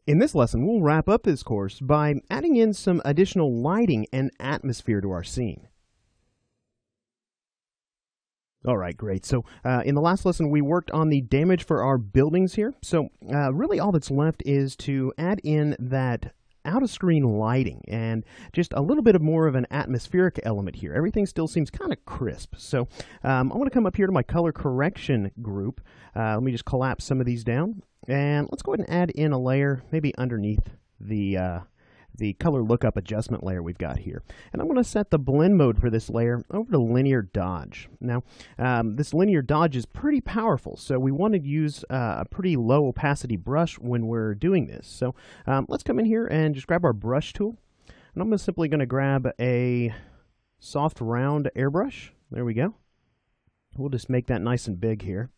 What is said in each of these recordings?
In this lesson, we'll wrap up this course by adding in some additional lighting and atmosphere to our scene. All right, great. So in the last lesson, we worked on the damage for our buildings here. So really all that's left is to add in that out-of-screen lighting and just a little bit of more of an atmospheric element here. Everything still seems kind of crisp. So I want to come up here to my color correction group. Let me just collapse some of these down. And let's go ahead and add in a layer, maybe underneath the color lookup adjustment layer we've got here. And I'm going to set the blend mode for this layer over to linear dodge. Now, this linear dodge is pretty powerful, so we want to use a pretty low opacity brush when we're doing this. So let's come in here and just grab our brush tool. And I'm simply going to grab a soft round airbrush. There we go. We'll just make that nice and big here.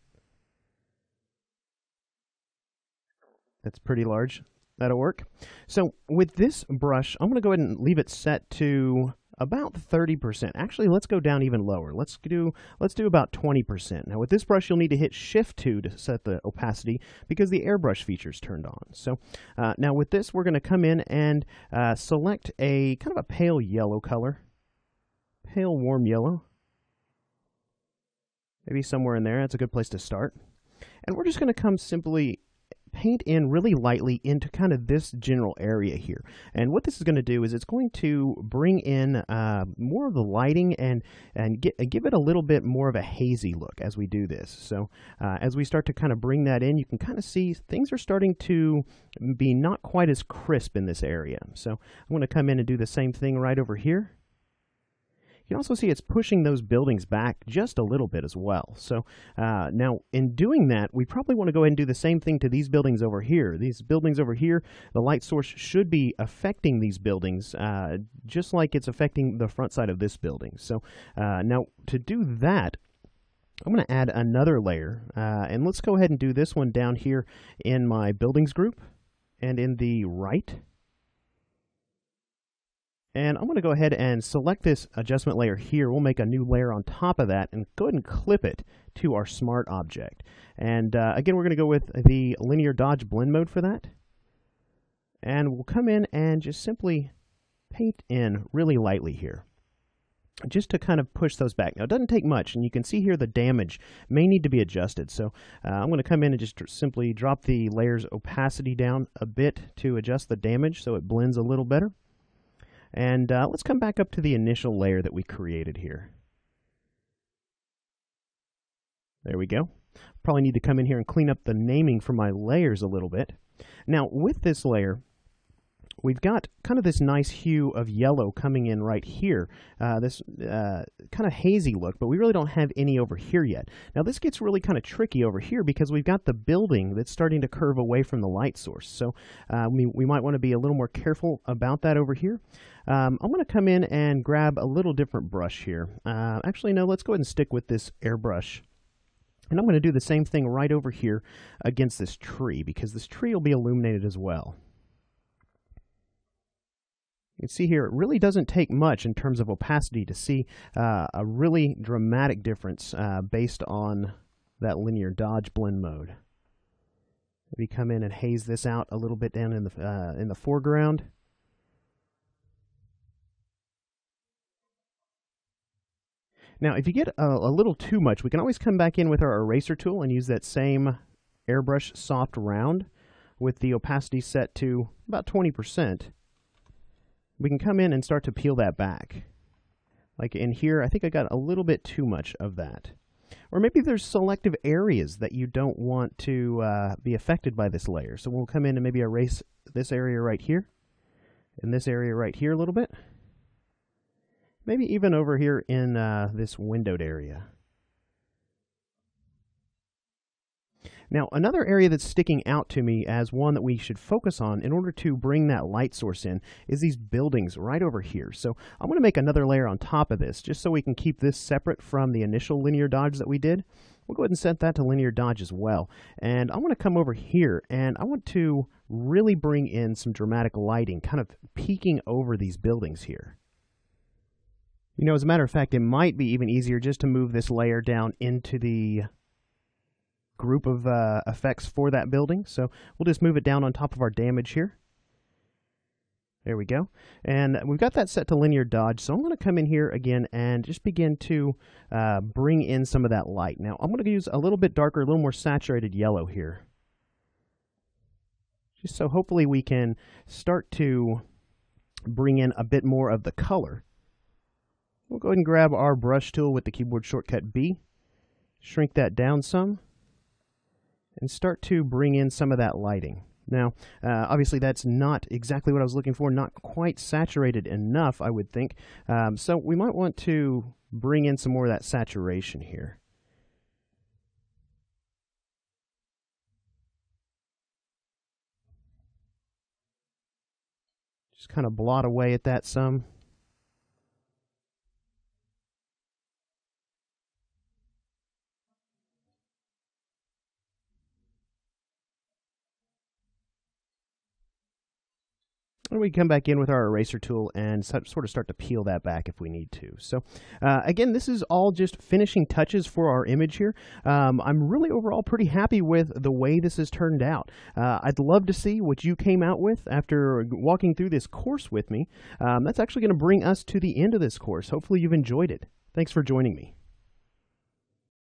That's pretty large. That'll work. So with this brush, I'm going to go ahead and leave it set to about 30%. Actually, let's go down even lower. Let's do about 20%. Now with this brush, you'll need to hit Shift-2 to set the opacity because the airbrush feature is turned on. So now with this, we're going to come in and select a kind of a pale yellow color. Pale warm yellow. Maybe somewhere in there. That's a good place to start. And we're just going to come simply paint in really lightly into kind of this general area here. And what this is going to do is it's going to bring in more of the lighting and give it a little bit more of a hazy look as we do this. So as we start to kind of bring that in, you can kind of see things are starting to be not quite as crisp in this area. So I'm going to come in and do the same thing right over here. You can also see it's pushing those buildings back just a little bit as well. So now in doing that, we probably want to go ahead and do the same thing to these buildings over here. These buildings over here, the light source should be affecting these buildings just like it's affecting the front side of this building. So now to do that, I'm going to add another layer. And let's go ahead and do this one down here in my buildings group and in the right. And I'm going to go ahead and select this adjustment layer here. We'll make a new layer on top of that and go ahead and clip it to our smart object. And again, we're going to go with the linear dodge blend mode for that. And we'll come in and just simply paint in really lightly here, just to kind of push those back. Now, it doesn't take much, and you can see here the damage may need to be adjusted. So I'm going to come in and just simply drop the layer's opacity down a bit to adjust the damage so it blends a little better. And let's come back up to the initial layer that we created here. There we go. Probably need to come in here and clean up the naming for my layers a little bit. Now, with this layer, we've got kind of this nice hue of yellow coming in right here, this kind of hazy look, but we really don't have any over here yet. Now this gets really kind of tricky over here because we've got the building that's starting to curve away from the light source. So we might want to be a little more careful about that over here. I'm going to come in and grab a little different brush here. Actually, no, let's go ahead and stick with this airbrush. And I'm going to do the same thing right over here against this tree because this tree will be illuminated as well. You can see here, it really doesn't take much in terms of opacity to see a really dramatic difference based on that linear dodge blend mode. Maybe come in and haze this out a little bit down in the foreground. Now, if you get a little too much, we can always come back in with our eraser tool and use that same airbrush soft round with the opacity set to about 20%. We can come in and start to peel that back. Like in here, I think I got a little bit too much of that. Or maybe there's selective areas that you don't want to be affected by this layer. So we'll come in and maybe erase this area right here, and this area right here a little bit. Maybe even over here in this windowed area. Now, another area that's sticking out to me as one that we should focus on in order to bring that light source in is these buildings right over here. So I'm going to make another layer on top of this just so we can keep this separate from the initial linear dodge that we did. We'll go ahead and set that to linear dodge as well. And I want to come over here and I want to really bring in some dramatic lighting, kind of peeking over these buildings here. You know, as a matter of fact, it might be even easier just to move this layer down into the group of effects for that building. So we'll just move it down on top of our damage here. There we go. And we've got that set to linear dodge. So I'm going to come in here again and just begin to bring in some of that light. Now I'm going to use a little bit darker, a little more saturated yellow here. Just so hopefully we can start to bring in a bit more of the color. We'll go ahead and grab our brush tool with the keyboard shortcut B, shrink that down some, and start to bring in some of that lighting. Now, obviously that's not exactly what I was looking for, not quite saturated enough, I would think. So we might want to bring in some more of that saturation here. Just kind of blot away at that some. And we come back in with our eraser tool and sort of start to peel that back if we need to. So again, this is all just finishing touches for our image here. I'm really overall pretty happy with the way this has turned out. I'd love to see what you came out with after walking through this course with me. That's actually going to bring us to the end of this course. Hopefully you've enjoyed it. Thanks for joining me.